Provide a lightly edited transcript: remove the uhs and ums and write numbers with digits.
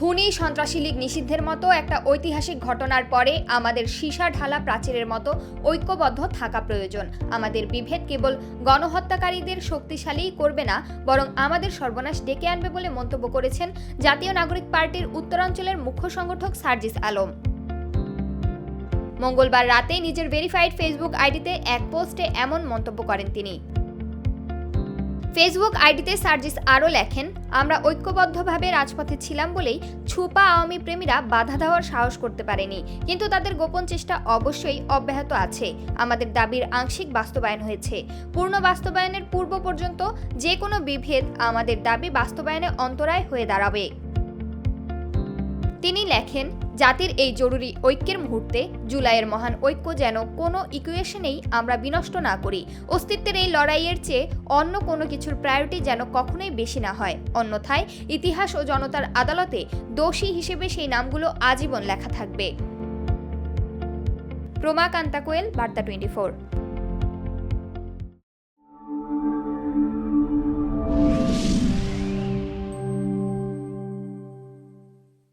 খুনি সন্ত্রাসী লীগ নিষিদ্ধের মতো একটা ঐতিহাসিক ঘটনার পরে আমাদের সীসা ঢালা প্রাচীরের মতো ঐক্যবদ্ধ থাকা প্রয়োজন। আমাদের বিভেদ কেবল গণহত্যাকারীদের শক্তিশালীই করবে না, বরং আমাদের সর্বনাশ ডেকে আনবে বলে মন্তব্য করেছেন জাতীয় নাগরিক পার্টির উত্তরাঞ্চলের মুখ্য সংগঠক সার্জিস আলম। মঙ্গলবার রাতে নিজের ভেরিফাইড ফেসবুক আইডিতে এক পোস্টে এমন মন্তব্য করেন তিনি। ফেসবুক আইডিতে সার্জিস আরও লেখেন, আমরা ঐক্যবদ্ধভাবে রাজপথে ছিলাম বলেই ছুপা আওয়ামী প্রেমীরা বাধা দেওয়ার সাহস করতে পারেনি, কিন্তু তাদের গোপন চেষ্টা অবশ্যই অব্যাহত আছে। আমাদের দাবির আংশিক বাস্তবায়ন হয়েছে। পূর্ণ বাস্তবায়নের পূর্ব পর্যন্ত যে কোনো বিভেদ আমাদের দাবি বাস্তবায়নে অন্তরায় হয়ে দাঁড়াবে। তিনি লেখেন, জাতির এই জরুরি ঐক্যের মুহূর্তে জুলাইয়ের মহান ঐক্য যেন কোনো ইকুয়েশনেই আমরা বিনষ্ট না করি। অস্তিত্বের এই লড়াইয়ের চেয়ে অন্য কোনো কিছুর প্রায়োরিটি যেন কখনোই বেশি না হয়, অন্যথায় ইতিহাস ও জনতার আদালতে দোষী হিসেবে সেই নামগুলো আজীবন লেখা থাকবে। প্রমা কান্তা কোয়েল, বার্তা 24।